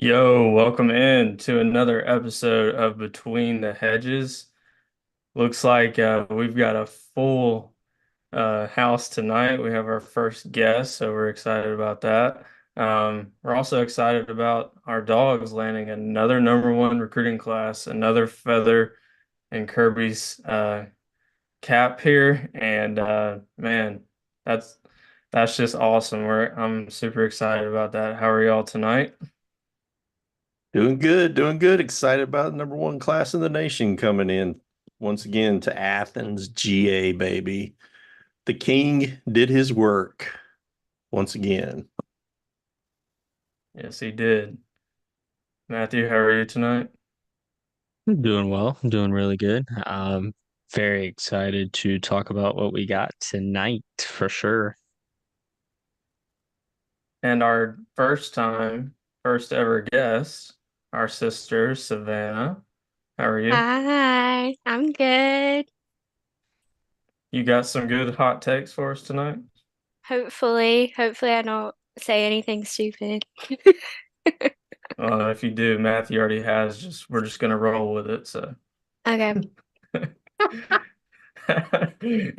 Yo, welcome in to another episode of Between the Hedges. Looks like we've got a full house tonight. We have our first guest, so we're excited about that. We're also excited about our dogs landing another number one recruiting class, another feather in Kirby's cap here, and man, that's that's just awesome. I'm super excited about that. How are y'all tonight? Doing good, doing good. Excited about number one class in the nation coming in once again to Athens, GA, baby. The king did his work once again. Yes, he did. Matthew, how are you tonight? I'm doing well. I'm doing really good. Very excited to talk about what we got tonight for sure. And our first ever guest, our sister, Savannah. How are you? Hi, I'm good. You got some good hot takes for us tonight? Hopefully I don't say anything stupid. If you do, Matthew already has. Just we're just gonna roll with it. So Okay.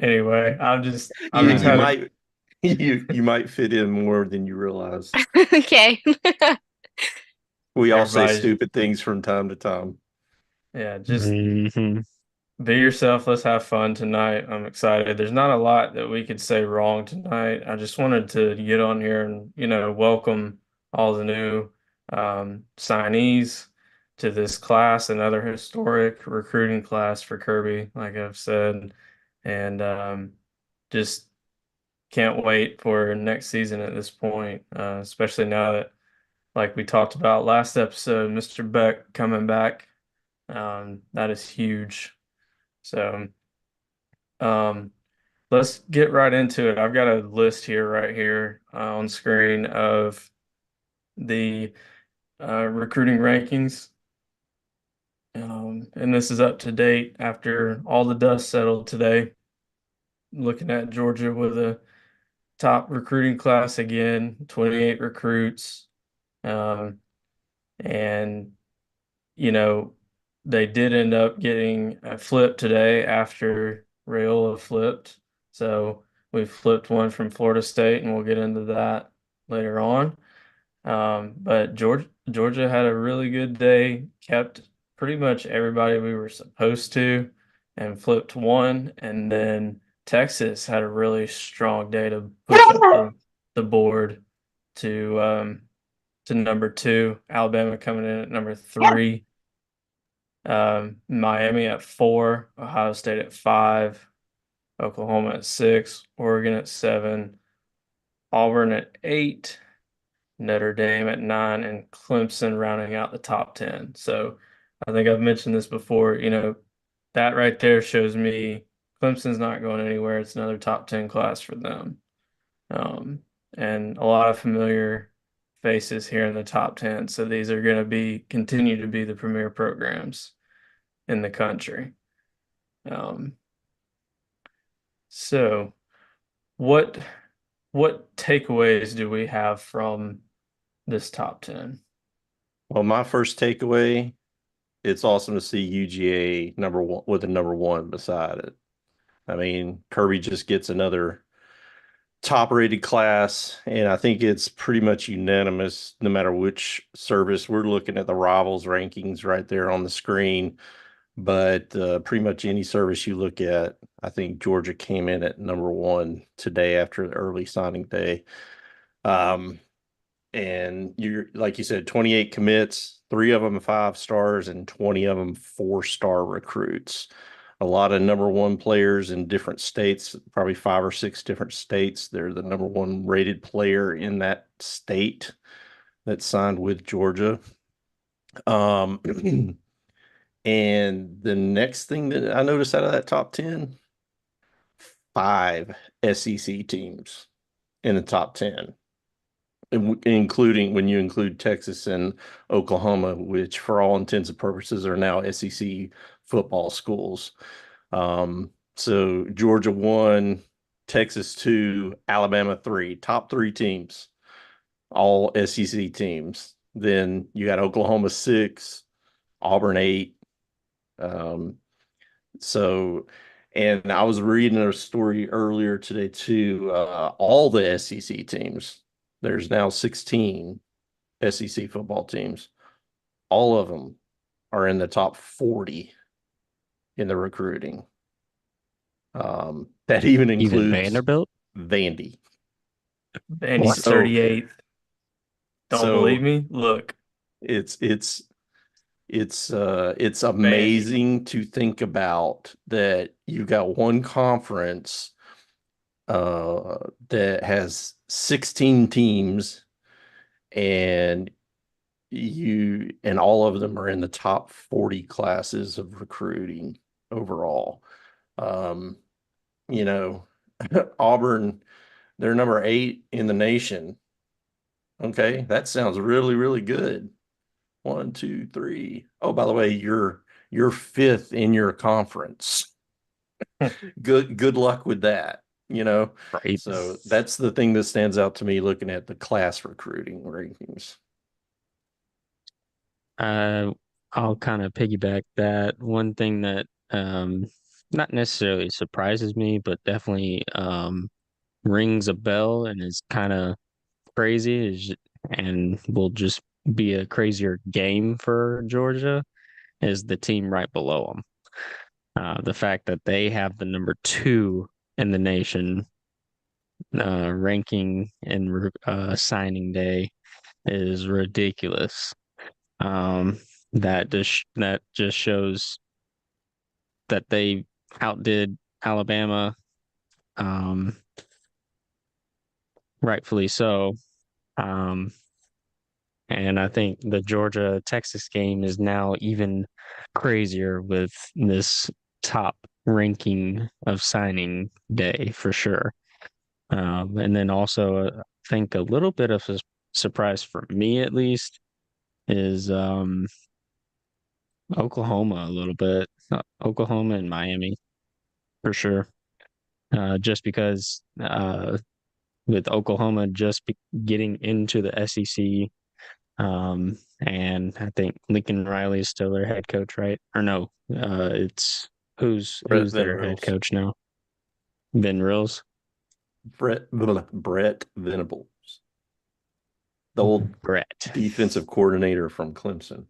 anyway, I'm You just you had a might you might fit in more than you realize. Okay. We all say everybody, stupid things from time to time. yeah, just Hmm. be yourself. Let's have fun tonight. I'm excited. There's not a lot that we could say wrong tonight. I just wanted to get on here and, welcome all the new signees to this class, another historic recruiting class for Kirby, like I've said. And just can't wait for next season at this point, especially now that, like we talked about last episode, Mr. Beck coming back. That is huge. So, um, let's get right into it. I've got a list here, right here, on screen of the recruiting rankings. And this is up to date after all the dust settled today. Looking at Georgia with a top recruiting class again, 28 recruits. Um, and you know, they did end up getting a flip today after Rayola flipped. So we flipped one from Florida State, and we'll get into that later on. But Georgia had a really good day, kept pretty much everybody we were supposed to, and flipped one. And then Texas had a really strong day to push up the board to number two. Alabama coming in at number three. Miami at four, Ohio State at five, Oklahoma at six, Oregon at seven, Auburn at eight, Notre Dame at nine, and Clemson rounding out the top 10. So I think I've mentioned this before, that right there shows me Clemson's not going anywhere. It's another top 10 class for them. Um, and a lot of familiar faces here in the top 10. So these are going to continue to be the premier programs in the country. Um, so what what takeaways do we have from this top 10? Well, my first takeaway, it's awesome to see UGA number one with a number one beside it. I mean, Kirby just gets another top rated class, and I think it's pretty much unanimous no matter which service. We're looking at the rivals rankings right there on the screen, but pretty much any service you look at, I think Georgia came in at number one today after the early signing day. Um, and you're like you said, 28 commits, three of them five stars, and 20 of them four-star recruits. A lot of number one players in different states, probably five or six different states. They're the number one rated player in that state that signed with Georgia. Um, and the next thing that I noticed out of that top 10, five SEC teams in the top 10, including when you include Texas and Oklahoma, which for all intents and purposes are now SEC football schools. So Georgia one, Texas two, Alabama three, top three teams, all SEC teams. Then you got Oklahoma 6, Auburn 8. Um, so, and I was reading a story earlier today too. All the SEC teams, there's now 16 SEC football teams. All of them are in the top 40 in the recruiting. That even Even includes Vanderbilt? Vandy. And he's So, 38th. Don't believe so me? Look, it's it's Vandy. amazing to think about that you got one conference that has 16 teams, and all of them are in the top 40 classes of recruiting overall. Um, you know, Auburn, they're number 8 in the nation. Okay, that sounds really, really good. 1, 2, 3. Oh, by the way, you're 5th in your conference. Good luck with that, you know. Right. So that's the thing that stands out to me looking at the class recruiting rankings. I'll kind of piggyback that. One thing that not necessarily surprises me, but definitely rings a bell and is kind of crazy and will just be a crazier game for Georgia is the team right below them. The fact that they have the number 2 in the nation ranking and signing day is ridiculous. Um, that just shows that they outdid Alabama, um, rightfully so. Um, and I think the Georgia Texas game is now even crazier with this top ranking of signing day for sure. And then also, I think a little bit of a surprise for me at least is Oklahoma a little bit. Oklahoma and Miami for sure. Just because with Oklahoma just getting into the SEC, and I think Lincoln Riley is still their head coach, right? Or no, it's Brett who's their head Venables. coach now? Ben Rills. Brett Venables, the old Brett. defensive coordinator from Clemson.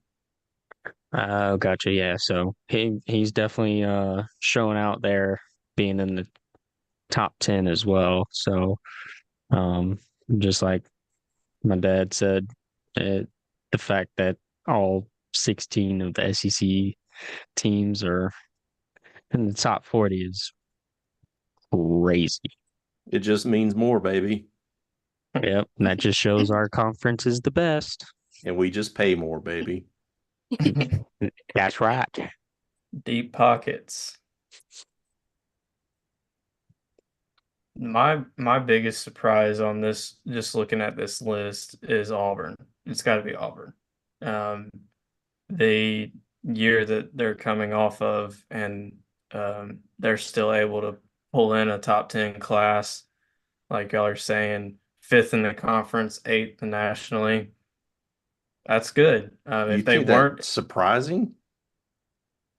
Oh, gotcha. Yeah, so he's definitely showing out there, being in the top 10 as well. So, um, just like my dad said, it, the fact that all 16 of the SEC teams are in the top 40 is crazy. It just means more, baby. Yep, and that just shows our conference is the best. And we just pay more, baby. That's right. Deep pockets. My biggest surprise on this, just looking at this list, is Auburn. It's got to be Auburn. Um, the year that they're coming off of, and they're still able to pull in a top 10 class, like y'all are saying, 5th in the conference, 8th nationally. That's good. You If they think weren't, that's surprising?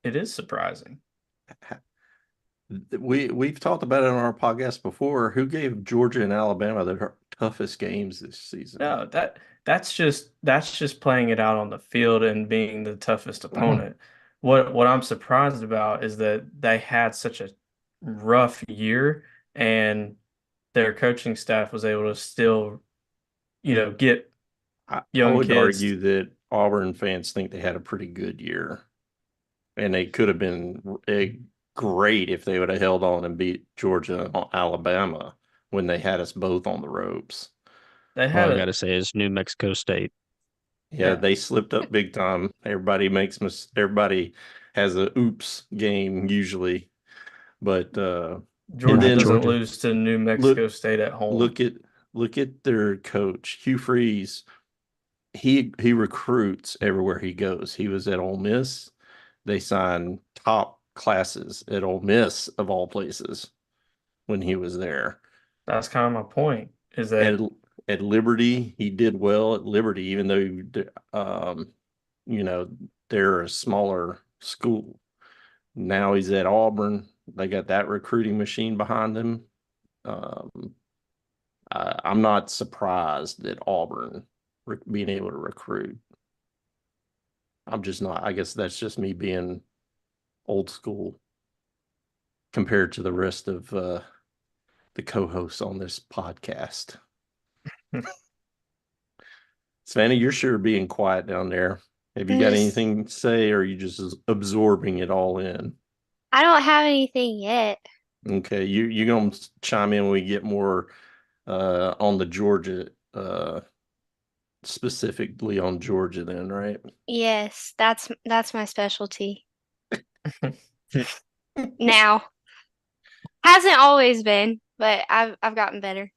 it is surprising. We've talked about it on our podcast before. Who gave Georgia and Alabama their toughest games this season? No, that's just playing it out on the field and being the toughest opponent. What I'm surprised about is that they had such a rough year, and their coaching staff was able to still, get I young would kids. argue that Auburn fans think they had a pretty good year, and they could have been great if they would have held on and beat Georgia and Alabama when they had us both on the ropes. They All had I a gotta say is New Mexico State. Yeah, Yeah, they slipped up big time. Everybody has a oops game usually, but and Georgia Not then doesn't Georgia. lose to New look Mexico State at home. look at look at their coach Hugh Freeze. He recruits everywhere he goes. He was at Ole Miss. They signed top classes at Ole Miss of all places when he was there. That's kind of my point, is that And at Liberty, he did well at Liberty, even though you know, they're a smaller school. Now he's at Auburn. They got that recruiting machine behind him. Um, I'm not surprised at Auburn being able to recruit. I'm just not. I guess that's just me being old school compared to the rest of the co-hosts on this podcast. Savannah, you're sure being quiet down there. Have you I'm got just, anything to say, or are you just absorbing it all in? I don't have anything yet. Okay, you gonna chime in when we get more on the Georgia, specifically on Georgia, then, right? Yes, that's my specialty. Now, hasn't always been, but I've gotten better.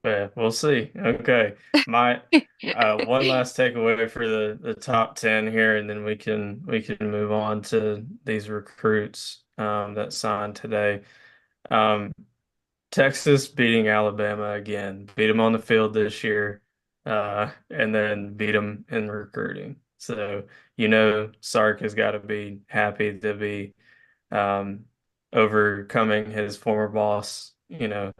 Yeah, we'll see. Okay. My one last takeaway for the top 10 here, and then we can move on to these recruits that signed today. Um, Texas beating Alabama again, beat them on the field this year, and then beat them in recruiting. So, Sark has got to be happy to be um, overcoming his former boss, a,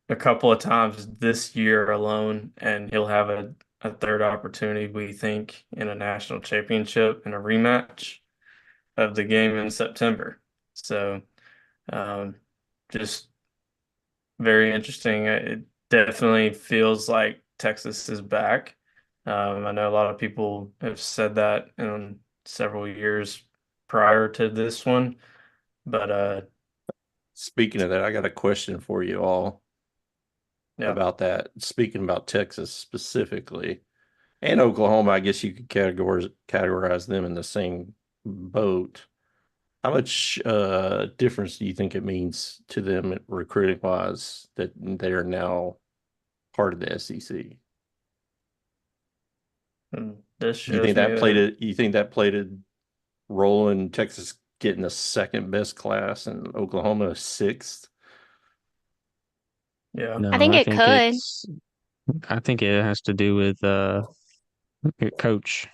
a couple of times this year alone, and he'll have a third opportunity, we think, in a national championship and a rematch of the game in September. So, um, just very interesting. It definitely feels like Texas is back. I know a lot of people have said that in several years prior to this one, but Speaking of that, I got a question for you all yeah. about that. Speaking about Texas specifically and Oklahoma, I guess you could categorize them in the same boat. How much difference do you think it means to them recruiting wise that they are now part of the SEC? And this You shows think me that played that, it? You think that played a role in Texas getting the second best class and Oklahoma sixth? yeah. I No, think it could. I think it has to do with coach.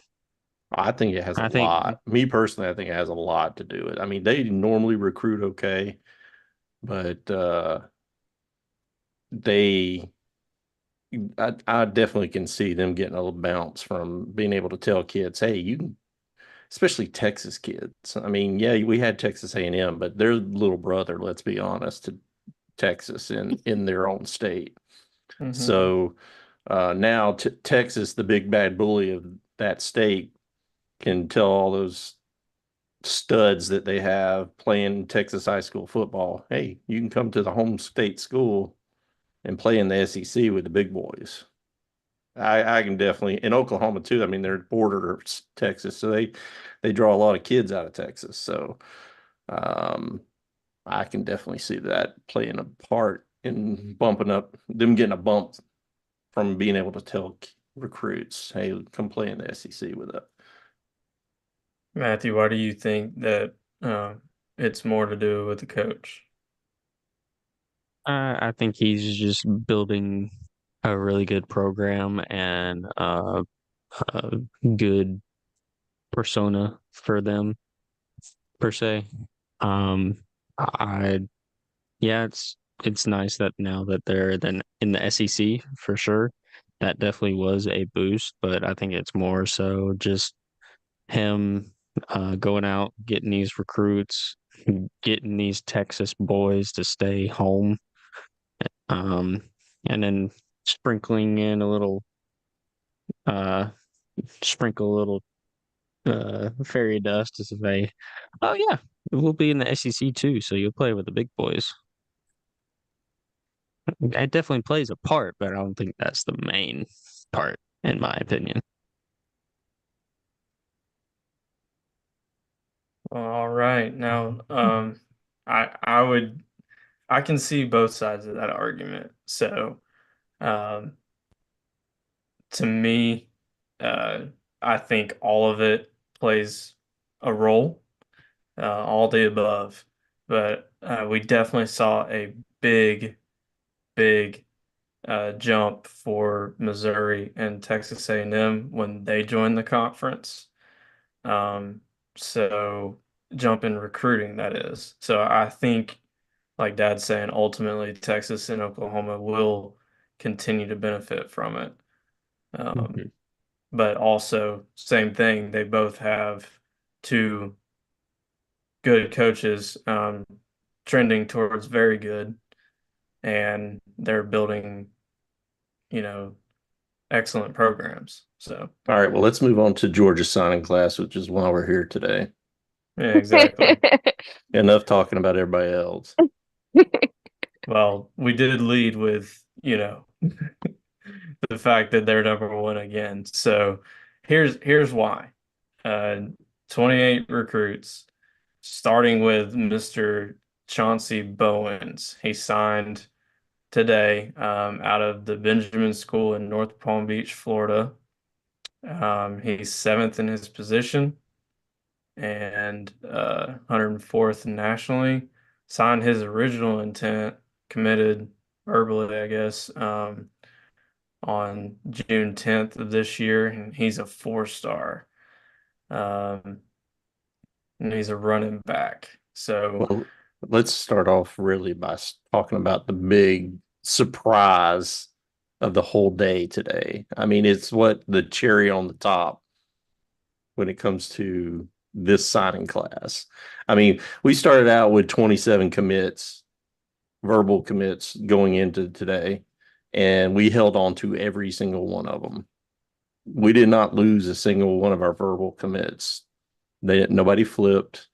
I think it has a I think lot. Me personally, I think it has a lot to do with it. I mean, they normally recruit okay, but they I definitely can see them getting a little bounce from being able to tell kids, hey, you can, especially Texas kids. I mean, yeah, we had Texas A&M, but their little brother, let's be honest, to Texas in their own state. Hmm. So now Texas, the big bad bully of that state, can tell all those studs that they have playing Texas high school football, hey, you can come to the home state school and play in the SEC with the big boys. I can definitely in Oklahoma too. I mean, they're border Texas, so they draw a lot of kids out of Texas. So um, I can definitely see that playing a part in bumping up them getting a bump from being able to tell recruits, hey, come play in the SEC with us. Matthew, why do you think that it's more to do with the coach? I think he's just building a really good program and a good persona for them per se. Um, I Yeah, it's nice that now that they're then in the SEC for sure. That definitely was a boost, but I think it's more so just him going out, getting these recruits, getting these Texas boys to stay home, um, and then sprinkling in a little, uh, sprinkle a little fairy dust to say, "Oh yeah, we'll be in the SEC too, so you'll play with the big boys." It definitely plays a part, but I don't think that's the main part, in my opinion. All right. Now, I can see both sides of that argument. So, um, to me, uh, I think all of it plays a role, all the above. But we definitely saw a big, big jump for Missouri and Texas A&M when they joined the conference. Um, so jump in recruiting, that is. So I think, like Dad's saying, ultimately Texas and Oklahoma will continue to benefit from it. Mhm. But also, same thing, they both have two good coaches, trending towards very good, and they're building, you know, excellent programs. So, All right, well, let's move on to Georgia signing class, which is why we're here today. yeah, exactly. Enough talking about everybody else. Well, we did lead with, the fact that they're number one again. So here's why. Uh, 28 recruits, starting with Mr. Chauncey Bowens. He signed today out of the Benjamin School in North Palm Beach, Florida. He's seventh in his position and 104th nationally. Signed his original intent, committed verbally, I guess, on June 10th of this year, and he's a four-star. Um, and he's a running back. So, Well, let's start off really by talking about the big surprise of the whole day today. I mean, it's what the cherry on the top when it comes to this signing class. I mean, we started out with 27 commits, verbal commits going into today, and we held on to every single one of them. We did not lose a single one of our verbal commits. Nobody flipped.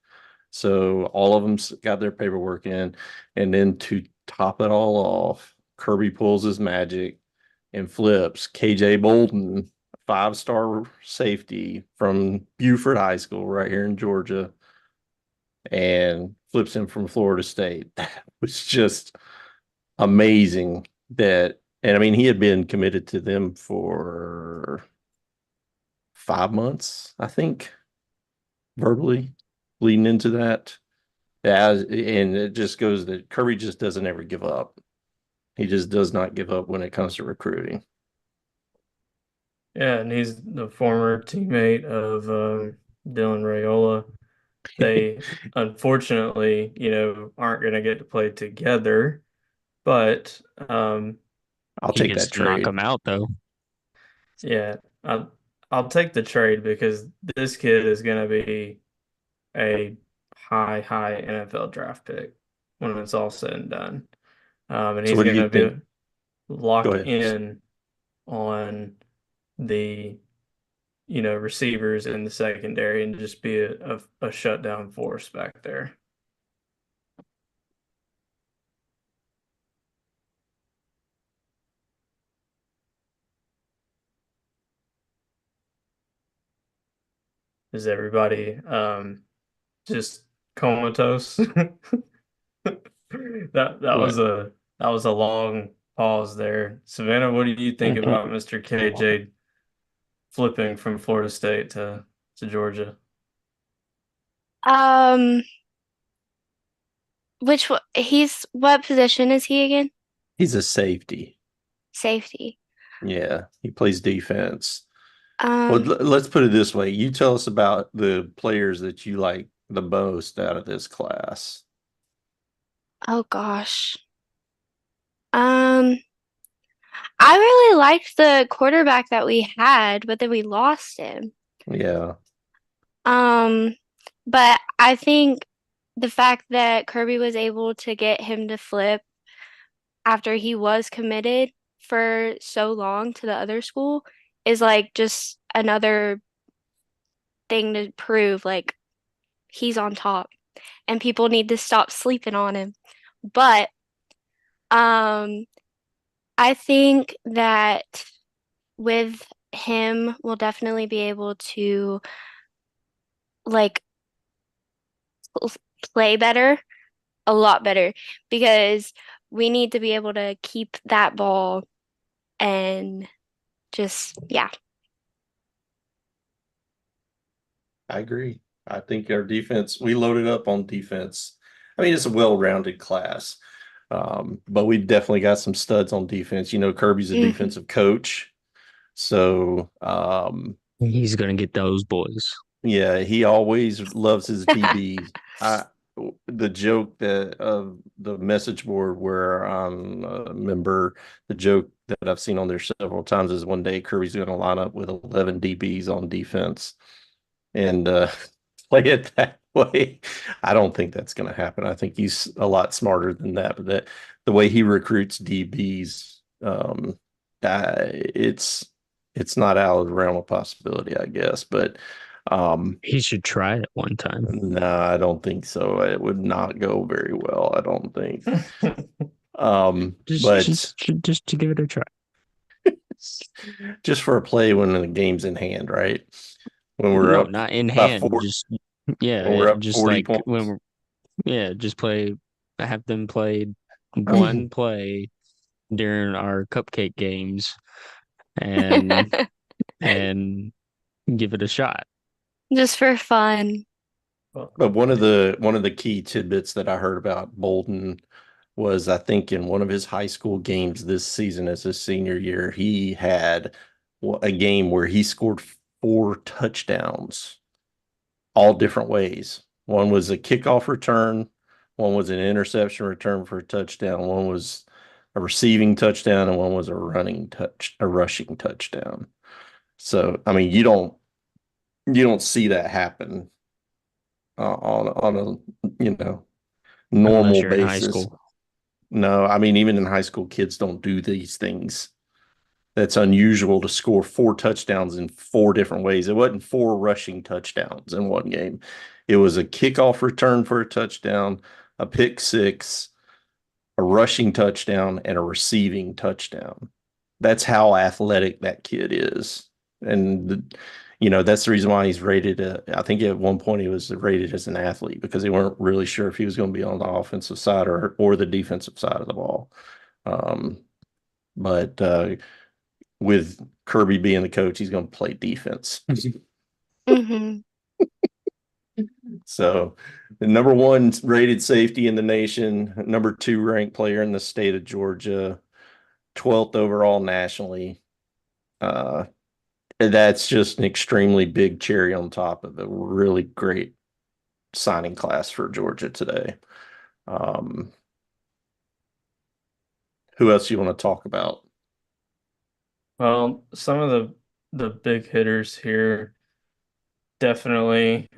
So all of them got their paperwork in. And then to top it all off, Kirby pulls his magic and flips KJ Bolden, 5-star safety from Buford High School right here in Georgia, and flips him from Florida State. That was just amazing. And I mean, he had been committed to them for 5 months, I think, verbally leading into that. Yeah, and it just goes that Kirby just doesn't ever give up. He just does not give up when it comes to recruiting. yeah, and he's the former teammate of Dylan Rayola. They unfortunately, aren't going to get to play together, but I'll He take gets that to knock trade. him out though. yeah, I'll take the trade because this kid is going to be a high NFL draft pick when it's all said and done. And So he's what do going you to think? be Go locked ahead. in on the, receivers in the secondary and just be a shutdown force back there. Is everybody just comatose? That was a long pause there. Savannah, what do you think about Mr. KJ flipping from Florida State to Georgia? Um, what position is he again? He's a safety. Safety. Yeah, he plays defense. Well, Um, let's put it this way. You tell us about the players that you like the most out of this class. oh gosh. Um, I really liked the quarterback that we had, but then we lost him. Yeah, Um, but I think the fact that Kirby was able to get him to flip after he was committed for so long to the other school is like just another thing to prove like he's on top and people need to stop sleeping on him. But um I think that with him we'll definitely be able to like play better, a lot better because we need to be able to keep that ball and just yeah. I agree. I think our defense, we loaded up on defense. I mean, it's a well-rounded class. But we definitely got some studs on defense. Kirby's a Hmm. defensive coach. So, He's gonna get those boys. yeah, he always loves his DBs. I the joke that of the message board where I'm a member, the joke that I've seen on there several times is one day Kirby's going to line up with 11 DBs on defense and play it that way. I don't think that's going to happen. I think he's a lot smarter than that. But the way he recruits DBs, it's not out of the realm of possibility, I guess. But He should try it one time. no, I don't think so. It would not go very well, I don't think. Just, But just, just to give it a try. just for a play when the game's in hand, right? When we're No, up not in by hand. four, Just yeah, when we're up just 40 like points. just play. Have them play one play during our cupcake games, and and give it a shot. Just for fun. But one of the key tidbits that I heard about Bolden was I think in one of his high school games this season as his senior year, he had a game where he scored 4 touchdowns, all different ways. One was a kickoff return, one was an interception return for a touchdown, one was a receiving touchdown, and one was a rushing touchdown. So, I mean, you don't see that happen on a Unless normal you're in high basis. school. No, I mean, even in high school, kids don't do these things. That's unusual to score 4 touchdowns in 4 different ways. It wasn't 4 rushing touchdowns in one game. It was a kickoff return for a touchdown, a pick six, a rushing touchdown, and a receiving touchdown. That's how athletic that kid is. And that's the reason why he's rated. I think at one point he was rated as an athlete because they weren't really sure if he was going to be on the offensive side or the defensive side of the ball. But with Kirby being the coach, he's going to play defense. Hmm. So, the number 1 rated safety in the nation, number 2 ranked player in the state of Georgia, 12th overall nationally. That's just an extremely big cherry on top of a really great signing class for Georgia today. Um, who else you want to talk about? Well, some of the big hitters here definitely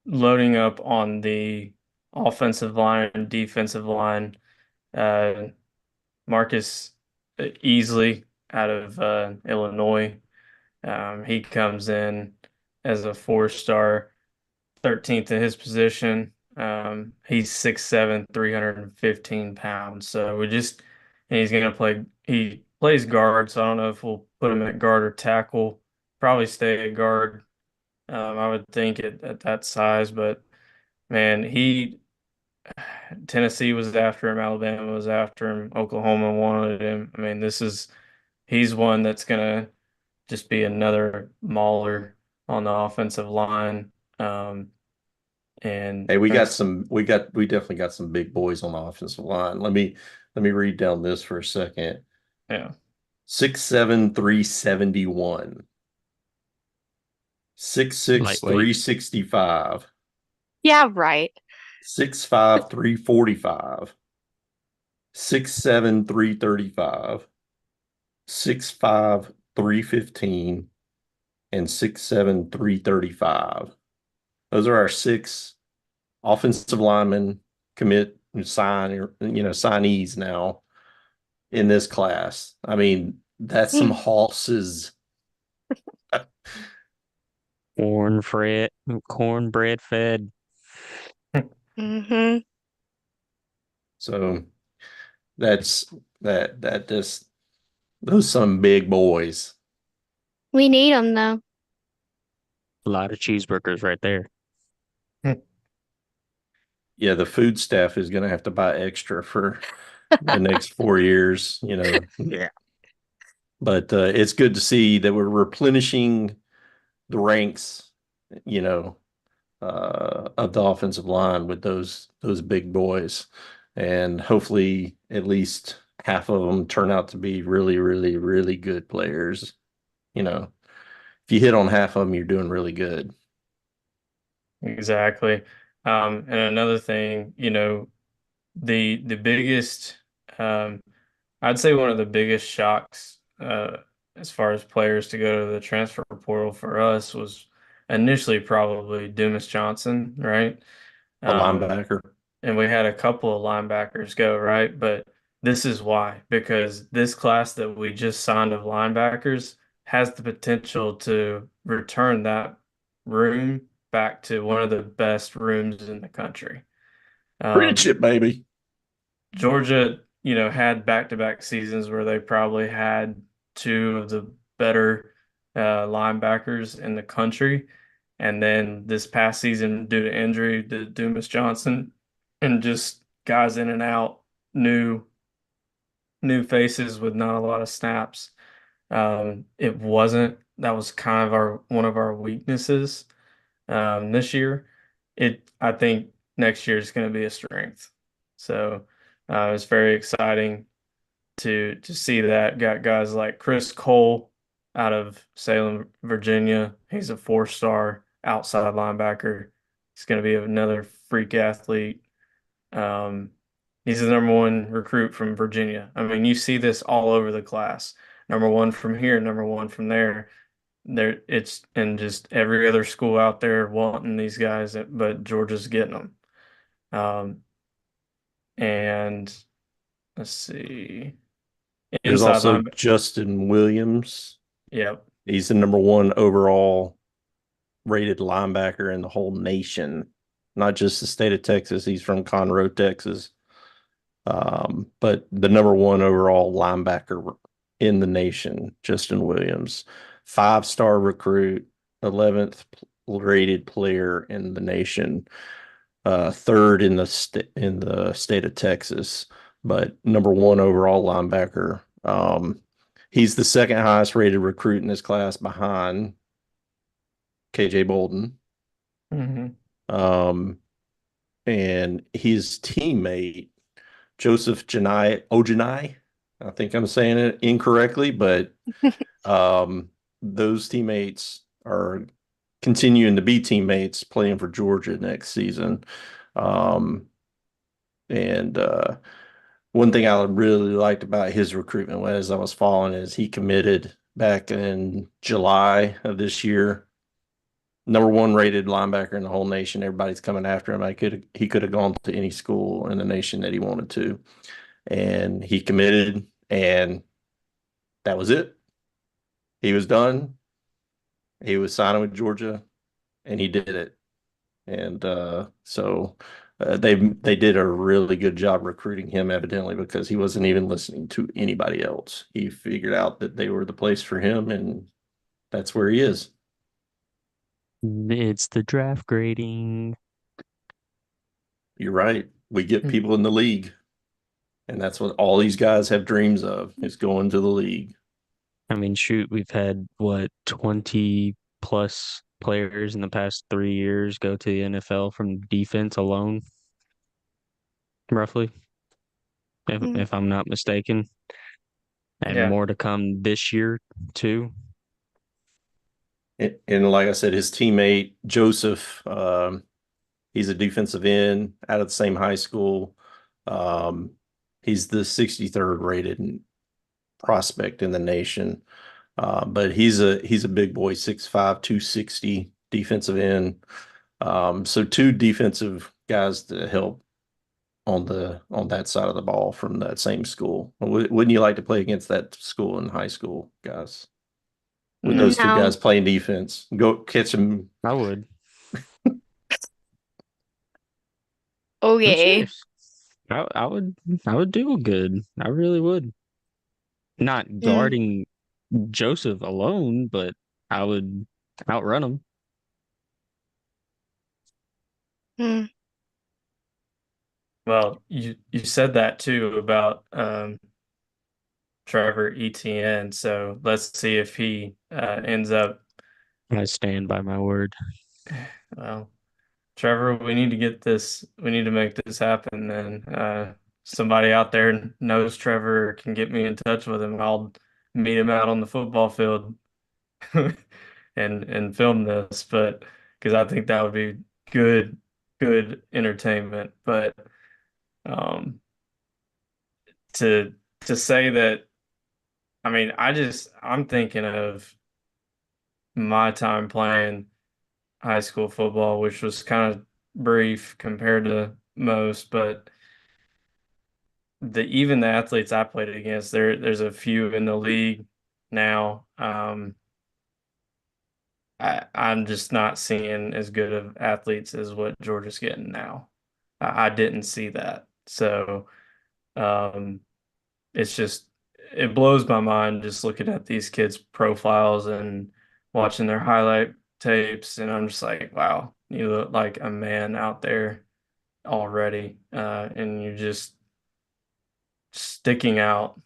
loading up on the offensive line and defensive line. Uh, Marcus Easley out of Illinois. He comes in as a 4-star, 13th in his position. He's 6'7", 315 pounds. So and he's gonna he plays guard, so I don't know if we'll put him at guard or tackle. Probably stay at guard. I would think at that size, but man, Tennessee was after him, Alabama was after him, Oklahoma wanted him. I mean, he's one that's gonna just be another mauler on the offensive line. And Hey, we definitely got some big boys on the offensive line. Let me read down this for a second. yeah, 6'7", 371. 6'6", Lightweight. 365. Yeah, right. 6'5", 345. 6'7", 335. 6'5", 315. And 6'7", 335. Those are our 6 offensive linemen signees now in this class. I mean, that's some hosses. Cornbread fed. Hmm. So that's that just those some big boys. We need them though. A lot of cheeseburgers right there. Yeah, the food staff is going to have to buy extra for the next 4 years, Yeah. But it's good to see that we're replenishing the ranks, you know, of the offensive line with those big boys, and hopefully at least half of them turn out to be really, really, really good players. You know, if you hit on half of them, you're doing really good. Exactly. And another thing, the biggest, um, I'd say one of the biggest shocks as far as players to go to the transfer portal for us was initially probably Dumas Johnson, right? A Um, linebacker. and we had a couple of linebackers go, right? But this is why, because this class that we just signed of linebackers has the potential to return that room back to one of the best rooms in the country. Preach Um, it, baby. Georgia, had back-to-back seasons where they probably had two of the better linebackers in the country. And then this past season, due to injury, to Dumas Johnson and just guys in and out, new faces with not a lot of snaps. That was kind of our one of our weaknesses this year. I think next year is going to be a strength. So it's very exciting to see that. Got guys like Chris Cole out of Salem, Virginia. He's a four-star outside linebacker. He's going to be another freak athlete. Um, he's the number one recruit from Virginia. I mean, you see this all over the class. Number one from here, number one from there. There, it's and just every other school out there wanting these guys, but Georgia's getting them. Um, and let's see, There's inside also linebacker. Justin Williams. Yep. He's the number one overall rated linebacker in the whole nation, not just the state of Texas. He's from Conroe, Texas. But the number one overall linebacker in the nation, Justin Williams, 5-star recruit, 11th rated player in the nation, third in the state of Texas, but number one overall linebacker. He's the second highest rated recruit in this class behind KJ Bolden. Hmm. Um, and his teammate, Joseph Janai Ojanai, I think I'm saying it incorrectly, but those teammates are continuing to be teammates playing for Georgia next season. Um, and one thing I really liked about his recruitment as I was following is he committed back in July of this year. Number one rated linebacker in the whole nation. Everybody's coming after him. He could have gone to any school in the nation that he wanted to. And he committed, and that was it. He was done. He was signing with Georgia, and he did it. And they did a really good job recruiting him, evidently, because he wasn't even listening to anybody else. He figured out that they were the place for him, and that's where he is. It's the draft grading. You're right. We get people in the league, and that's what all these guys have dreams of, is going to the league. I mean, shoot, we've had what, 20 plus players in the past 3 years go to the NFL from defense alone, roughly, Mm. if I'm not mistaken, and Yeah. more to come this year too. And like I said, his teammate Joseph, he's a defensive end out of the same high school. Um, he's the 63rd rated prospect in the nation. But he's a big boy, 6'5", 260 defensive end. So two defensive guys to help on that side of the ball from that same school. Wouldn't you like to play against that school in high school, guys? With those two No. guys playing defense, go catch them. I would. I'm Okay. serious. I would do good. I really would. Not Mm. guarding Joseph alone, but I would outrun him. Mm. Well, you said that too about Trevor Etienne. So let's see if he ends up. I stand by my word. Well. Trevor, we need to get this. We need to make this happen. Then somebody out there knows Trevor, can get me in touch with him. I'll meet him out on the football field and film this. But because I think that would be good, good entertainment. But um, to to say that, I mean, I'm thinking of my time playing high school football, which was kind of brief compared to most, but even the athletes I played against, there's a few in the league now. I'm just not seeing as good of athletes as what Georgia's getting now. I didn't see that. So um, it's just it blows my mind just looking at these kids' profiles and watching their highlight tapes, and I'm just like, wow, you look like a man out there already, and you're just sticking out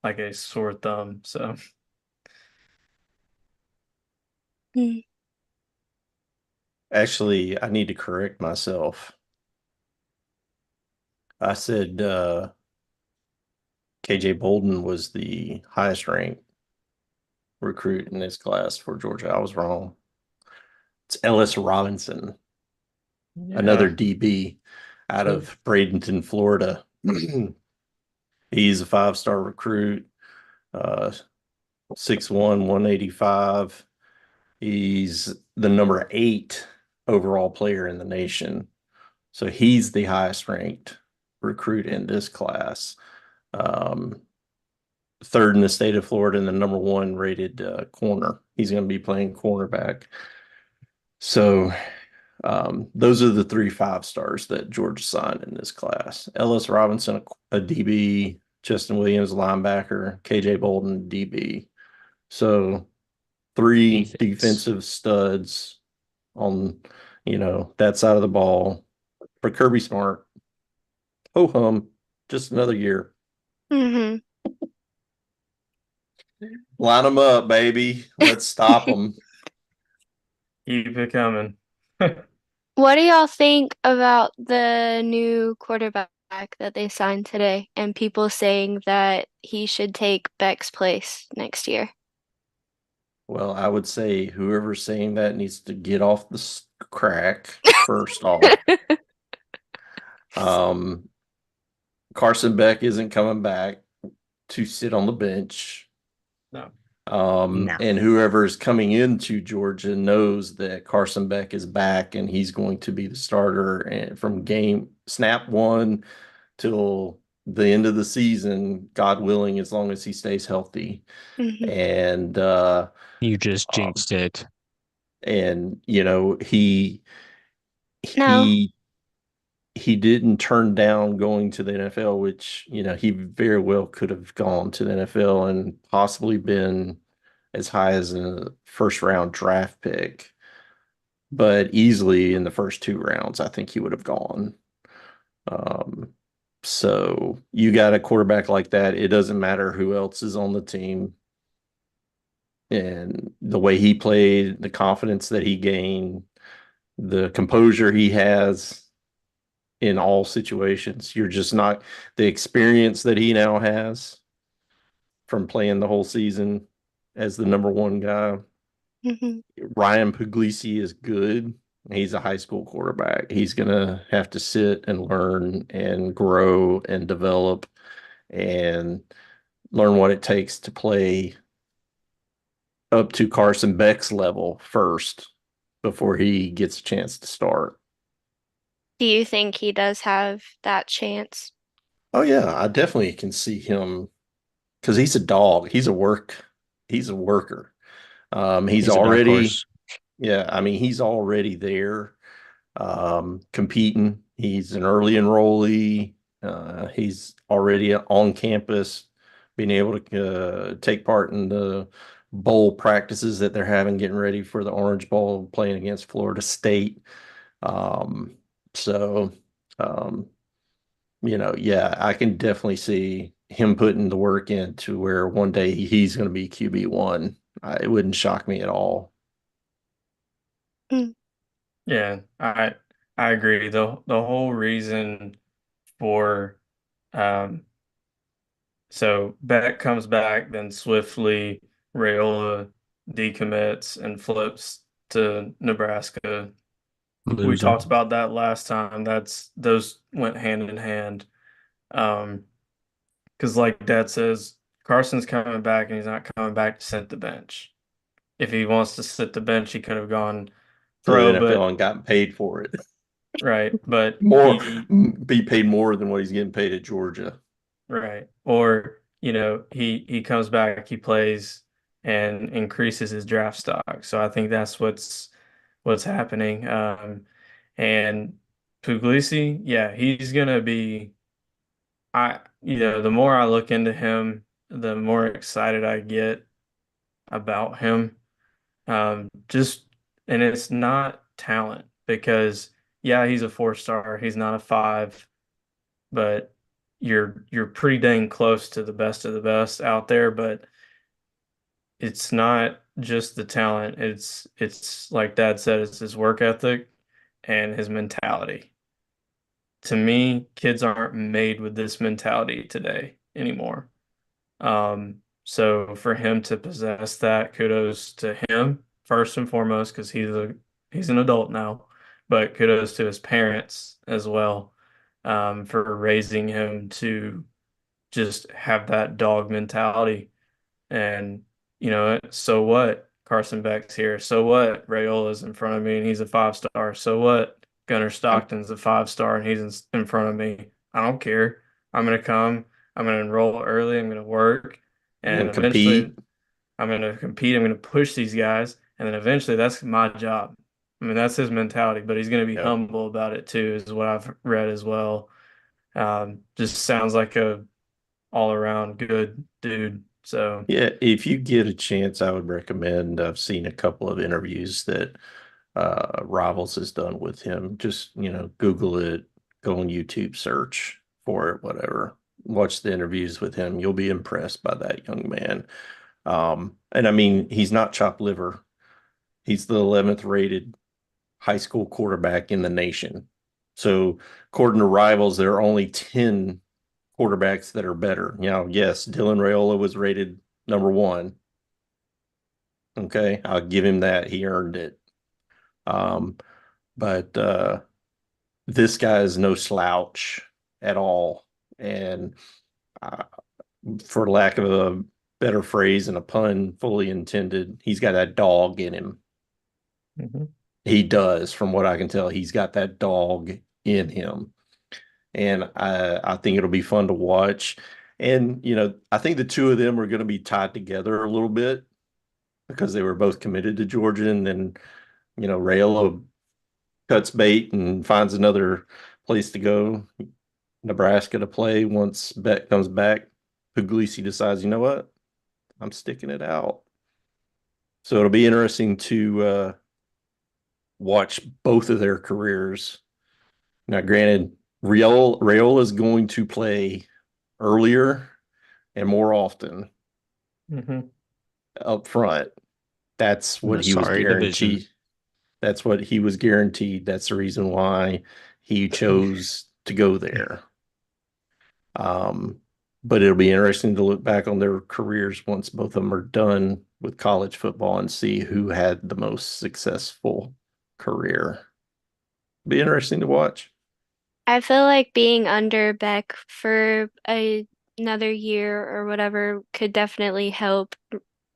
like a sore thumb. So Mm. Actually, I need to correct myself. I said KJ Bolden was the highest ranked recruit in this class for Georgia. I was wrong. It's Ellis Robinson, another yeah, DB out Hmm. of Bradenton, Florida. He's a five-star recruit, uh, 6'1", 185. He's the number 8 overall player in the nation. So he's the highest ranked recruit in this class. Um, third in the state of Florida and the number 1 rated corner. He's going to be playing cornerback. So those are the 3 5-stars that Georgia signed in this class. Ellis Robinson, a DB, Justin Williams, linebacker, KJ Bolden, DB. So 3 Defense. defensive studs on, that side of the ball. For Kirby Smart, ho hum, just another year. Hmm. Line them up, baby. Let's stop them. keep it coming. What do y'all think about the new quarterback that they signed today and people saying that he should take Beck's place next year? Well, I would say whoever's saying that needs to get off the crack first off. Um, Carson Beck isn't coming back to sit on the bench. No. No. And whoever's coming into Georgia knows that Carson Beck is back and he's going to be the starter and from game snap 1 till the end of the season, God willing, as long as he stays healthy. Hmm. And You just um, jinxed it. and No. he he didn't turn down going to the NFL, which he very well could have gone to the NFL and possibly been as high as a first round draft pick, but easily in the first 2 rounds, I think he would have gone. Um, so you got a quarterback like that. It doesn't matter who else is on the team. And the way he played, the confidence that he gained, the composure he has in all situations. You're just not the experience that he now has from playing the whole season as the number 1 guy. Hmm. Ryan Puglisi is good. He's a high school quarterback. He's going to have to sit and learn and grow and develop and learn what it takes to play up to Carson Beck's level first before he gets a chance to start. Do you think he does have that chance? Oh yeah, I definitely can see him because he's a dog. He's a worker. He's He's a dark already, horse. yeah, I mean, he's already there, competing. He's an early enrollee. He's already on campus, being able to take part in the bowl practices that they're having, getting ready for the Orange Bowl, playing against Florida State. Um, so, um, yeah, I can definitely see him putting the work in to where one day he's going to be QB1. It wouldn't shock me at all. Mm. Yeah, I agree. The whole reason for um so Beck comes back, then swiftly Rayola decommits and flips to Nebraska. We Loser. talked about that last time. Those went hand in hand. Um, because like Dad says, Carson's coming back and he's not coming back to sit the bench. If he wants to sit the bench, he could have gone To the pro, NFL but and gotten paid for it. right, but More he be paid more than what he's getting paid at Georgia. right. Or, he comes back, he plays and increases his draft stock. So I think that's what's happening. And Puglisi, yeah, he's gonna be the more I look into him, the more excited I get about him. Just and it's not talent because yeah, he's a 4 star, he's not a five, but you're pretty dang close to the best of the best out there, but it's not just the talent. It's like Dad said, it's his work ethic and his mentality. To me, kids aren't made with this mentality today anymore. So for him to possess that, kudos to him first and foremost, because he's an adult now, but kudos to his parents as well, for raising him to just have that dog mentality. And so what? Carson Beck's here. So what? Rayola's in front of me and he's a 5 star. So what? Gunnar I'm, Stockton's a 5 star and he's in front of me. I don't care. I'm gonna come. I'm gonna enroll early. I'm gonna work, I'm and going to eventually compete. I'm gonna compete. I'm gonna push these guys, and then eventually that's my job. I mean, that's his mentality, but he's gonna be Yep. humble about it too, is what I've read as well. Just sounds like a all around good dude. So. Yeah, if you get a chance, I would recommend. I've seen a couple of interviews that Rivals has done with him. Just, Google it, go on YouTube, search for it, whatever. Watch the interviews with him. You'll be impressed by that young man. And I mean, he's not chopped liver. He's the 11th rated high school quarterback in the nation. So, according to Rivals, there are only 10 quarterbacks that are better. Yes, Dylan Raiola was rated number one. Okay, I'll give him that. He earned it. Um, but this guy is no slouch at all. And uh, for lack of a better phrase and a pun fully intended, he's got that dog in him. Mhm. He does, from what I can tell, he's got that dog in him. And I think it'll be fun to watch. And, I think the two of them are going to be tied together a little bit because they were both committed to Georgia. And then, Rayola cuts bait and finds another place to go, Nebraska to play once Beck comes back. Puglisi decides, you know what? I'm sticking it out. So it'll be interesting to watch both of their careers. Now, granted, Rayola is going to play earlier and more often Mhm. up front. That's In what the he was sorry division. guaranteed. That's what he was guaranteed. That's the reason why he chose to go there. Um, but it'll be interesting to look back on their careers once both of them are done with college football and see who had the most successful career. Be interesting to watch. I feel like being under Beck for another year or whatever could definitely help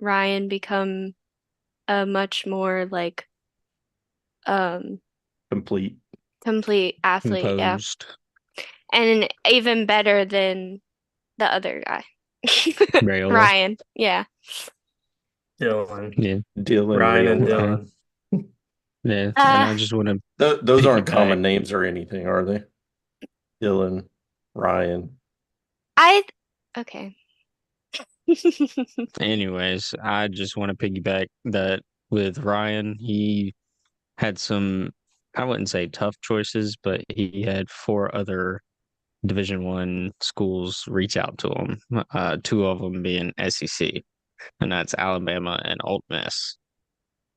Ryan become a much more like um Complete. complete athlete, yeah. Composed. And even better than the other guy. Rayola. Ryan, yeah. Dylan, Yeah. Dylan Ryan and Rayola. Dylan. Yeah. And Uh I just want to Those aren't piggyback. common names or anything, are they? Dylan, Ryan. I okay. Anyways, I just want to piggyback that with Ryan. He had some, I wouldn't say tough choices, but he had four other Division I schools reach out to him. Two of them being SEC, and that's Alabama and Ole Miss.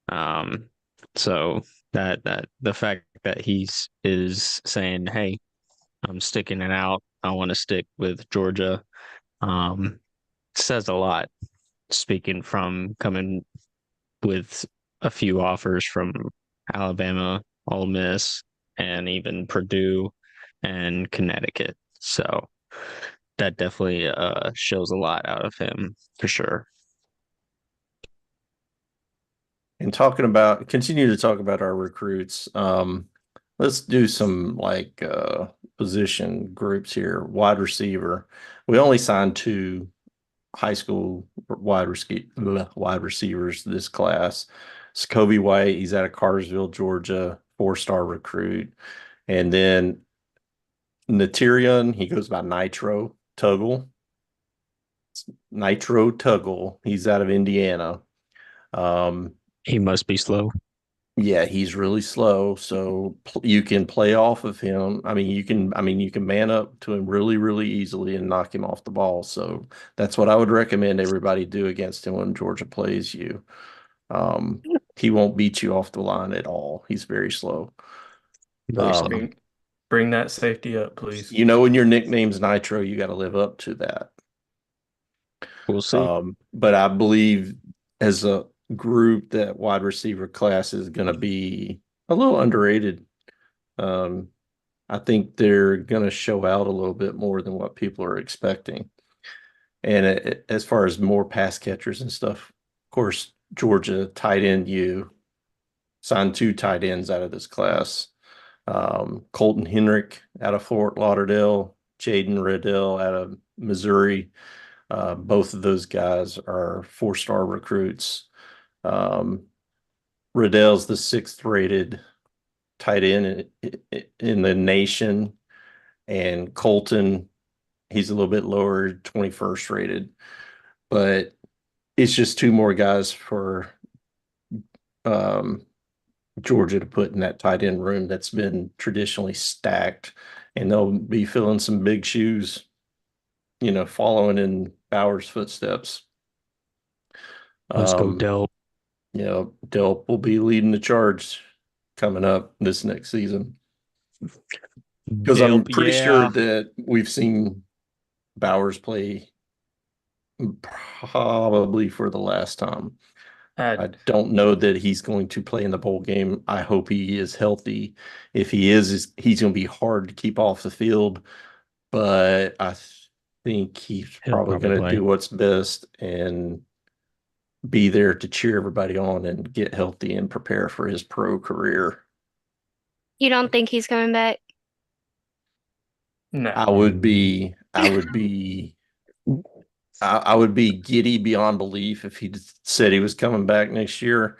Um, so That the fact that is saying, "Hey, I'm sticking it out. I want to stick with Georgia," um, says a lot. Speaking from coming with a few offers from Alabama, Ole Miss, and even Purdue and Connecticut. So that definitely shows a lot out of him for sure. And continue to talk about our recruits. Let's do some like position groups here. Wide receiver. We only signed two high school wide receivers this class. It's Kobe White. He's out of Cartersville, Georgia, 4-star recruit. And then Natirion, he goes by Nitro Tuggle. Nitro Tuggle. He's out of Indiana. He must be slow. Yeah, he's really slow, so you can play off of him. You can man up to him really, really easily and knock him off the ball. So that's what I would recommend everybody do against him when Georgia plays you. Um, he won't beat you off the line at all. He's very slow. Very slow. Bring that safety up, please. When your nickname's Nitro, you got to live up to that. We'll see. But I believe as a group, that wide receiver class is going to be a little underrated. I think they're going to show out a little bit more than what people are expecting. And as far as more pass catchers and stuff, of course, Georgia tight end U signed two tight ends out of this class. Colton Henrick out of Fort Lauderdale, Jaden Riddell out of Missouri. Both of those guys are 4-star recruits. Riddell's the 6th rated tight end in the nation, and Colton, he's a little bit lower, 21st rated. But it's just two more guys for Georgia to put in that tight end room that's been traditionally stacked, and they'll be filling some big shoes, following in Bauer's footsteps. Let's go, Delp. Delp will be leading the charge coming up this next season. Because I'm pretty sure that we've seen Bowers play probably for the last time. I don't know that he's going to play in the bowl game. I hope he is healthy. If he is, he's going to be hard to keep off the field. But I think he's probably going to do what's best and be there to cheer everybody on and get healthy and prepare for his pro career. You don't think he's coming back? No. I would be giddy beyond belief if he said he was coming back next year,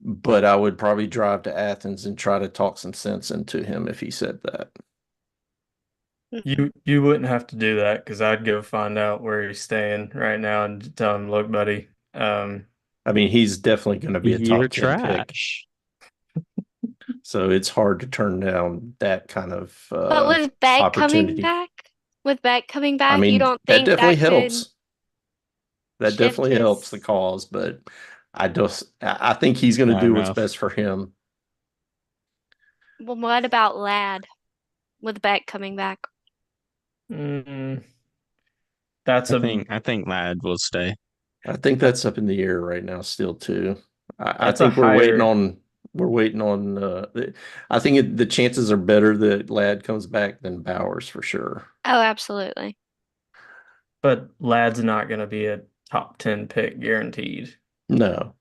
but I would probably drive to Athens and try to talk some sense into him if he said that. You wouldn't have to do that, because I'd go find out where he's staying right now and tell him, look, buddy. He's definitely going to be a top 10 trash. pick. So it's hard to turn down that kind of But with Beck coming back, you don't think that definitely helps. That shift definitely his- helps the cause, but I think he's going to do what's best for him. Well, what about Ladd with Beck coming back? I think Ladd will stay. I think that's up in the air right now still too. I That's a think we're waiting higher- on I think the chances are better that Ladd comes back than Bowers for sure. Oh, absolutely. But Ladd's not going to be a top 10 pick guaranteed. No.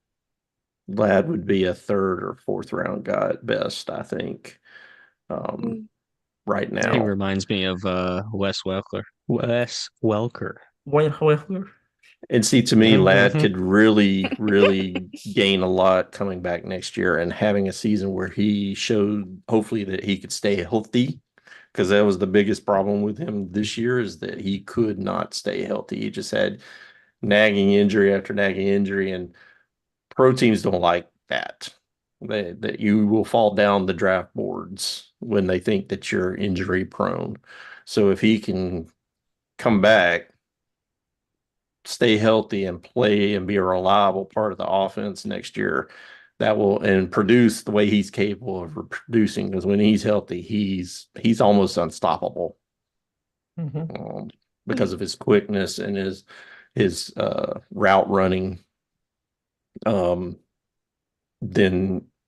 Ladd would be a 3rd or 4th round guy at best, I think. Right now. He reminds me of Wes Welker. And see, to me, Ladd could really, really gain a lot coming back next year and having a season where he showed, hopefully, that he could stay healthy, because that was the biggest problem with him this year, is that he could not stay healthy. He just had nagging injury after nagging injury, and pro teams don't like that. That you will fall down the draft boards when they think that you're injury prone. So if he can come back, stay healthy, and play and be a reliable part of the offense next year, that will and produce the way he's capable of producing. Because when he's healthy, he's almost unstoppable because of his quickness and his route running. Then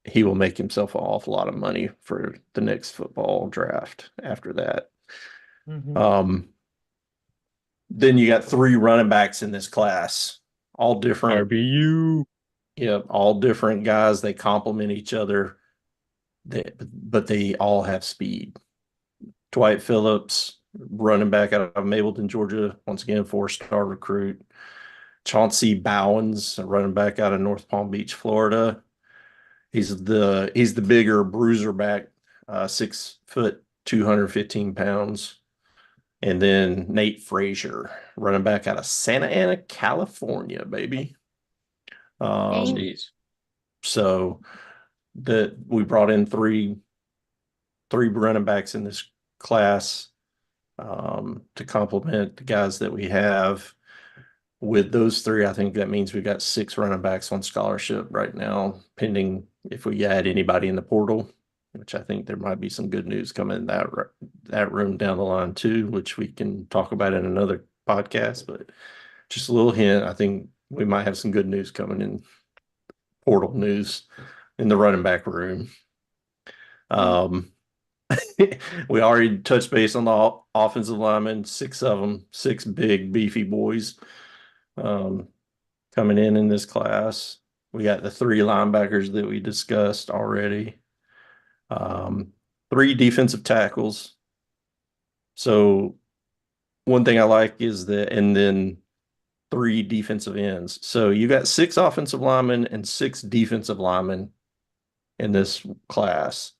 he will make himself an awful lot of money for the next football draft after that. Then you got 3 running backs in this class, all different. RBU. Yep, all different guys. They complement each other, but they all have speed. Dwight Phillips, running back out of Mableton, Georgia, once again 4-star recruit. Chauncey Bowens, a running back out of North Palm Beach, Florida. He's the bigger bruiser back, 6 foot, 215 pounds. And then Nate Frazier, running back out of Santa Ana, California, baby. So that we brought in three running backs in this class to complement the guys that we have. With those 3, I think that means we've got 6 running backs on scholarship right now, pending if we add anybody in the portal, which I think there might be some good news coming in that room down the line too, which we can talk about in another podcast. But just a little hint, I think we might have some good news coming in portal news in the running back room. We already touched base on the offensive linemen, 6 of them, 6 big beefy boys coming in this class. We got the 3 linebackers that we discussed already. 3 defensive tackles. So one thing I like is that, and then 3 defensive ends. So you got 6 offensive linemen and 6 defensive linemen in this class.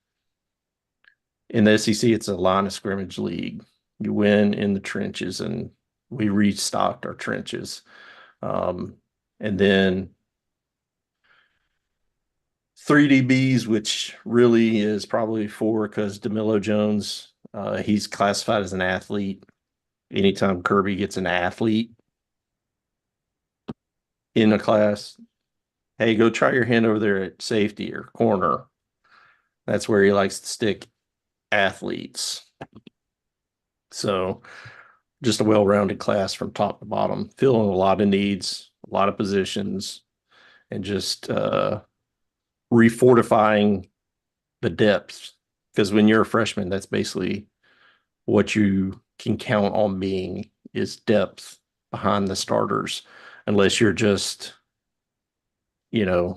In the SEC, it's a line of scrimmage league. You win in the trenches, and we restocked our trenches. And then 3 DBs, which really is probably 4 because DeMillo Jones, he's classified as an athlete. Anytime Kirby gets an athlete in a class, hey, go try your hand over there at safety or corner. That's where he likes to stick athletes. So just a well-rounded class from top to bottom, filling a lot of needs, a lot of positions, and just refortifying the depth. Because when you're a freshman, that's basically what you can count on being is depth behind the starters, unless you're just, a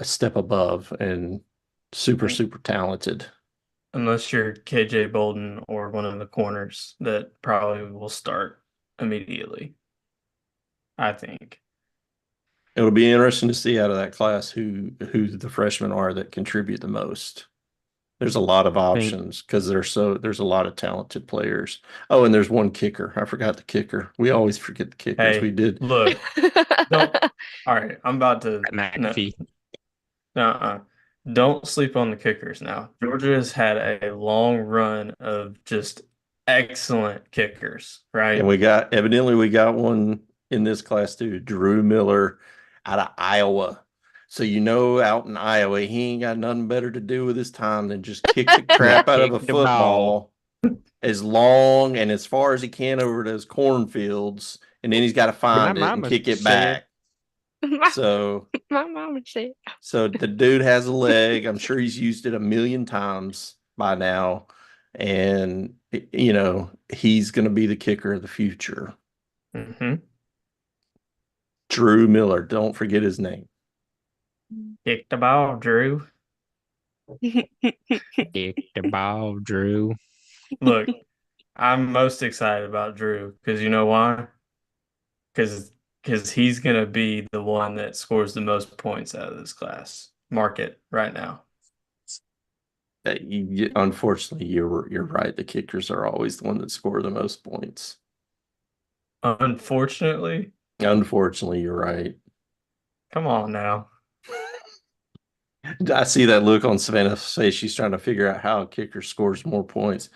step above and super talented. Unless you're KJ Bolden or one of the corners that probably will start immediately, I think. It'll be interesting to see out of that class who the freshmen are that contribute the most. There's a lot of options because there's a lot of talented players. Oh, and there's one kicker. I forgot the kicker. We always forget the kickers. Hey, we did. Look, don't. All right, I'm about to. McAfee. Don't sleep on the kickers now. Georgia has had a long run of just excellent kickers, right? And evidently we got one in this class too, Drew Miller out of Iowa. So out in Iowa, he ain't got nothing better to do with his time than just kick the crap out of a football as long and as far as he can over those cornfields, and then he's got to find it and kick it back. So my mama said. So the dude has a leg. I'm sure he's used it a million times by now. And, he's going to be the kicker of the future. Drew Miller. Don't forget his name. Kick the ball, Drew. Kick the ball, Drew. Look, I'm most excited about Drew because you know why? Because he's going to be the one that scores the most points out of this class. Mark it right now. Unfortunately, you're right. The kickers are always the one that score the most points. Unfortunately, you're right. Come on now. I see that look on Savannah's face. She's trying to figure out how a kicker scores more points.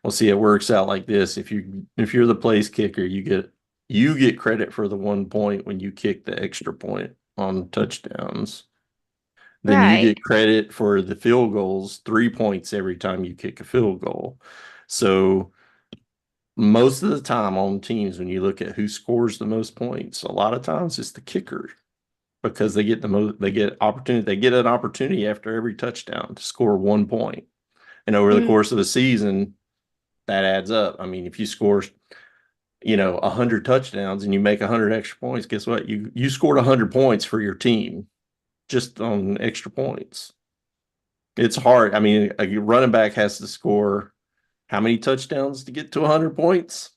Well, see, it works out like this. If you're the place kicker, you get credit for the 1 point when you kick the extra point on touchdowns. then you Right. get credit for the field goals, 3 points every time you kick a field goal. So most of the time on teams, when you look at who scores the most points, a lot of times it's the kicker because they get they get an opportunity after every touchdown to score 1 point. And over the Mm. course of the season, that adds up. I mean, if you score, 100 touchdowns and you make 100 extra points, guess what? You scored 100 points for your team just on extra points. It's hard. I mean, a running back has to score how many touchdowns to get to 100 points?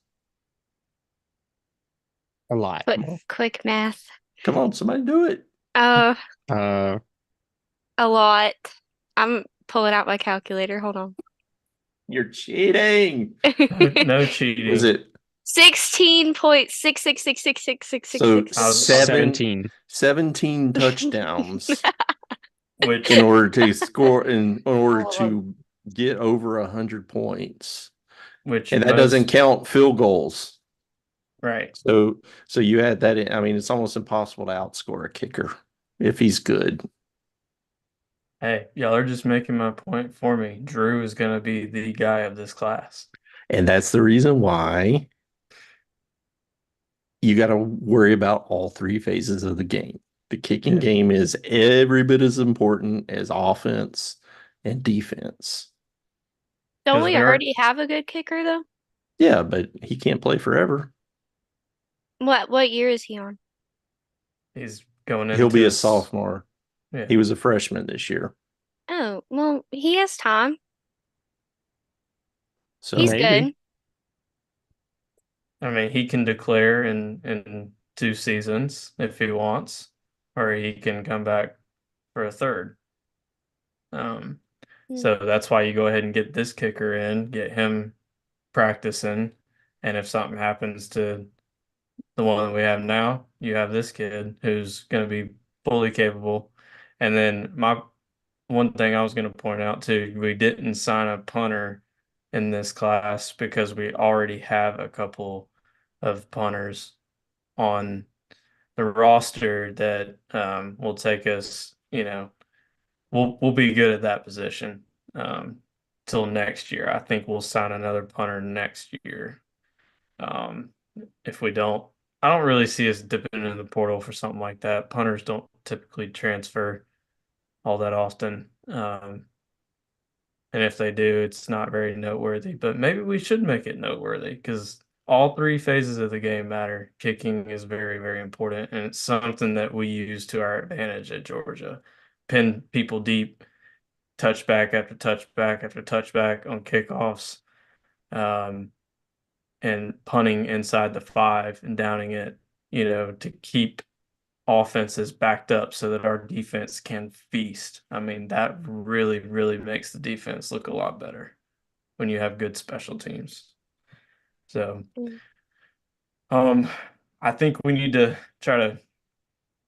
A lot. Quick math. Come on, somebody do it. Uh, Uh, a lot. I'm pulling out my calculator. Hold on. You're cheating. No Is cheating. it 16.666666666. so I was 17 touchdowns which in order to score in order Oh, to get over 100 points? which And that doesn't most count field goals. right. So you add that in. I mean, it's almost impossible to outscore a kicker if he's good. Hey, y'all are just making my point for me. Drew is gonna be the guy of this class. And that's the reason why you got to worry about all three phases of the game. The kicking Yeah. game is every bit as important as offense and defense. don't 'Cause we there are already have a good kicker though? Yeah, but he can't play forever. What year is he on? he's going He'll into be a his sophomore. yeah. He was a freshman this year. Oh, well, he has time. He's So maybe. good. I mean, he can declare in 2 seasons if he wants, or he can come back for a third. Um, Mm. so that's why you go ahead and get this kicker in, get him practicing, and if something happens to the one that we have now, you have this kid who's going to be fully capable. And then my one thing I was going to point out too, we didn't sign a punter in this class because we already have a couple of punters on the roster that will take us, we'll be good at that position till next year. I think we'll sign another punter next year. Um, if we don't, I don't really see us dipping into the portal for something like that. Punters don't typically transfer all that often. And if they do, it's not very noteworthy. But maybe we should make it noteworthy because all three phases of the game matter. Kicking is very, very important, and it's something that we use to our advantage at Georgia. Pin people deep, touchback after touchback after touchback on kickoffs, and punting inside the 5 and downing it, to keep offenses backed up so that our defense can feast. I mean, that really, really makes the defense look a lot better when you have good special teams. So, Mm. um, I think we need to try to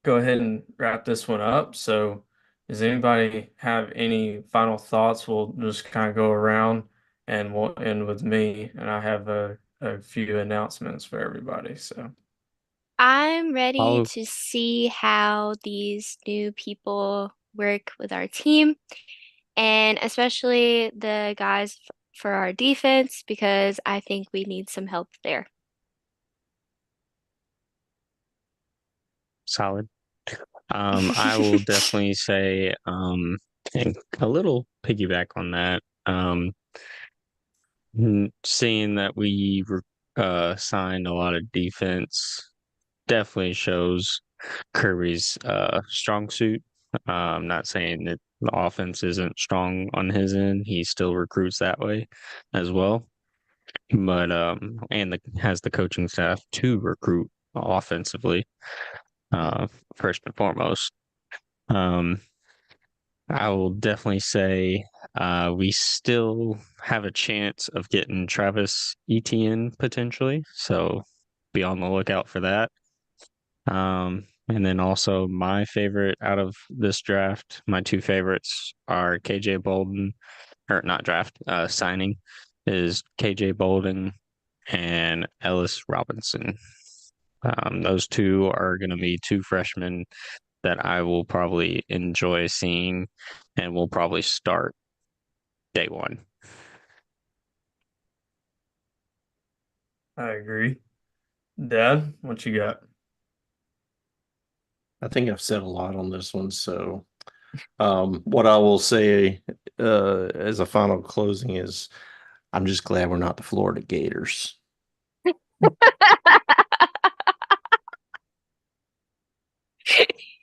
go ahead and wrap this one up. So, does anybody have any final thoughts? We'll just kind of go around and we'll end with me, and I have a few announcements for everybody. So, I'm ready I'll to see how these new people work with our team, and especially the guys for our defense, because I think we need some help there. solid. I will definitely say, and a little piggyback on that. Seeing that we signed a lot of defense definitely shows Kirby's strong suit. I'm not saying that the offense isn't strong on his end. He still recruits that way as well. But has the coaching staff to recruit offensively, first and foremost. Um, I will definitely say we still have a chance of getting Travis Etienne potentially, so be on the lookout for that. And then also my favorite out of this draft, my two favorites are KJ Bolden, or not draft, signing is KJ Bolden and Ellis Robinson. Those two are going to be two freshmen that I will probably enjoy seeing and will probably start day one. I agree. Dad, what you got? I think I've said a lot on this one. So, what I will say as a final closing is I'm just glad we're not the Florida Gators.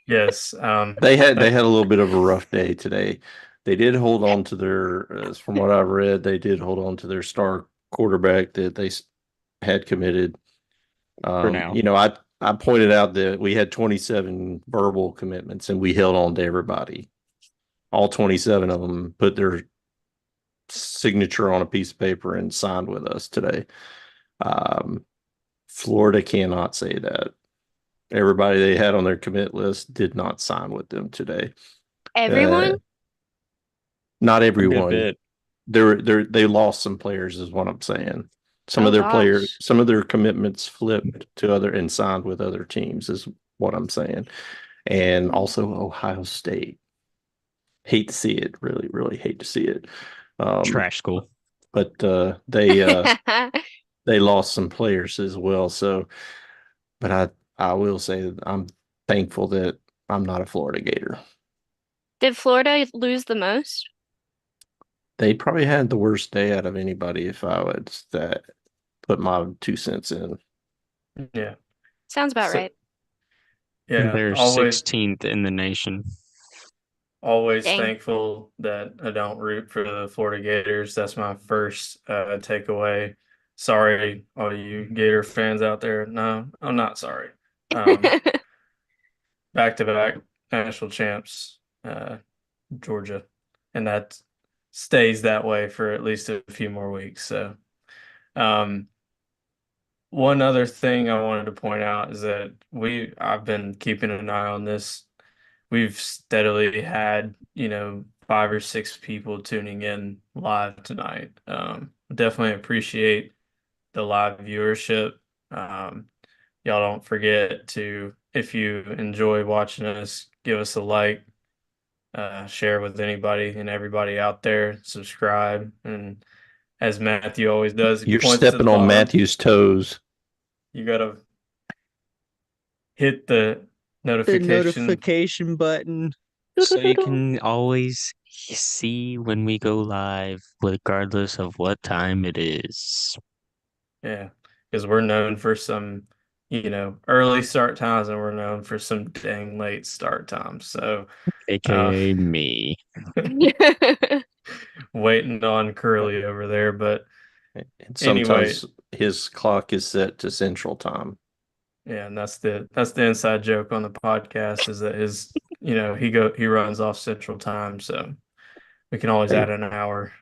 Yes. They had a little bit of a rough day today. They did hold on to their, from what I've read, they did hold on to their star quarterback that they had committed. For now. I pointed out that we had 27 verbal commitments and we held on to everybody. All 27 of them put their signature on a piece of paper and signed with us today. Florida cannot say that. Everybody they had on their commit list did not sign with them today. Everyone? Not A good everyone. bit. They lost some players, is what I'm saying. Some Oh of their players, gosh. some of their commitments flipped to other and signed with other teams, is what I'm saying. And also Ohio State. Hate to see it, really, really hate to see it. Trash school. But they lost some players as well. So, but I will say that I'm thankful that I'm not a Florida Gator. Did Florida lose the most? They probably had the worst day out of anybody if I would put my 2 cents in. Yeah. Sounds about So, right. yeah, They're always 16th in the nation. Dang. thankful that I don't root for the Florida Gators. That's my first takeaway. Sorry, all you Gator fans out there. No, I'm not sorry. Back-to-back national champs, Georgia, and that stays that way for at least a few more weeks. So, um, one other thing I wanted to point out is that I've been keeping an eye on this. We've steadily had, 5 or 6 people tuning in live tonight. Definitely appreciate the live viewership. Um, y'all don't forget to, if you enjoy watching us, give us a like, share with anybody and everybody out there, subscribe, and as Matthew always does, he You're points to the stepping on bottom. Matthew's toes. You gotta hit the The notification. notification button so you can always see when we go live, regardless of what time it is. Yeah, because we're known for some, early start times and we're known for some dang late start times. So, uh, AKA me. waiting on Curly over there. But And anyway, sometimes his clock is set to Central Time. yeah, and that's the inside joke on the podcast is that he runs off Central Time, so we can always Hey, add an hour.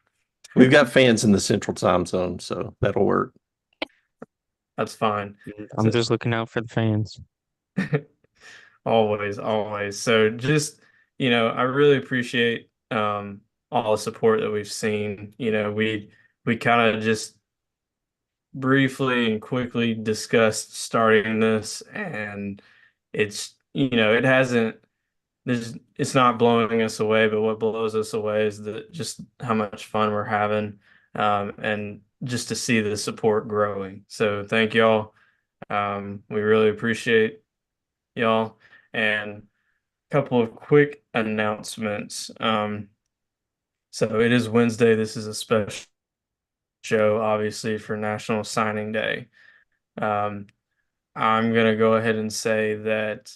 we've got fans in the Central Time zone, so that'll work. That's fine. I'm So, just looking out for the fans. always, always. So just, I really appreciate all the support that we've seen. We kind of just briefly and quickly discussed starting this and it hasn't it's not blowing us away, but what blows us away is just how much fun we're having and just to see the support growing. So thank y'all. We really appreciate y'all. And a couple of quick announcements. So it is Wednesday. This is a special show, obviously, for National Signing Day. Um, I'm gonna go ahead and say that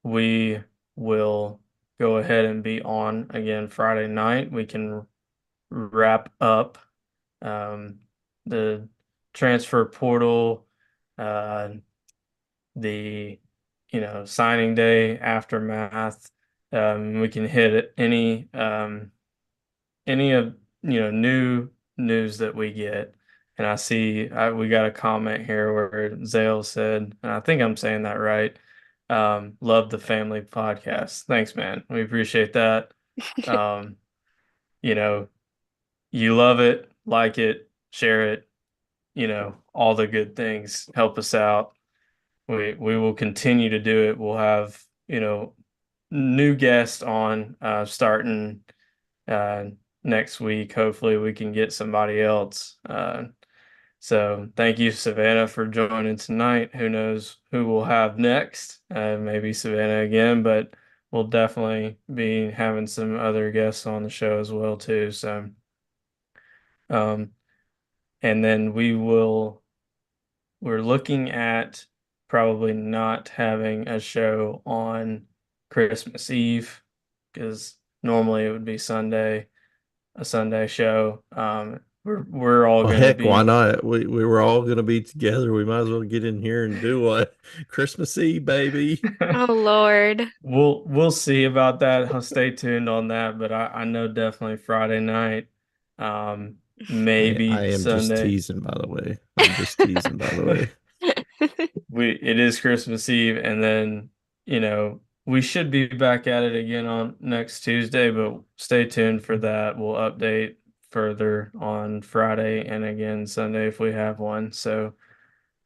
we will go ahead and be on again Friday night. We can wrap up um, the transfer portal, uh, the signing day aftermath. We can hit any of new news that we get. And I see we got a comment here where Zale said, and I think I'm saying that right. Love the family podcast. Thanks, man. We appreciate that. Um, you know, you love it, like it, share it, all the good things. Help us out. We will continue to do it. We'll have, new guest on starting next week. Hopefully we can get somebody else. So thank you, Savannah, for joining tonight. Who knows who we'll have next? Maybe Savannah again, but we'll definitely be having some other guests on the show as well too. So, um, and then we're looking at probably not having a show on Christmas Eve because normally it would be a Sunday show. We're all Well, going to heck, why be not? We were all going to be together. We might as well get in here and do what? Christmas Eve, baby. Oh Lord. we'll see about that. I'll stay tuned on that, but I know definitely Friday night, I maybe am just Sunday. teasing, by the way. I'm just teasing, by the way. It is Christmas Eve, and then we should be back at it again on next Tuesday, but stay tuned for that. We'll update further on Friday and again Sunday if we have one. So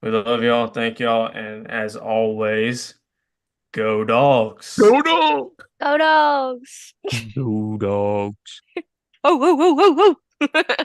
we love y'all, thank y'all, and as always, go dogs. Go dog! Go dogs. Go dogs. Oh, oh, oh, oh, oh.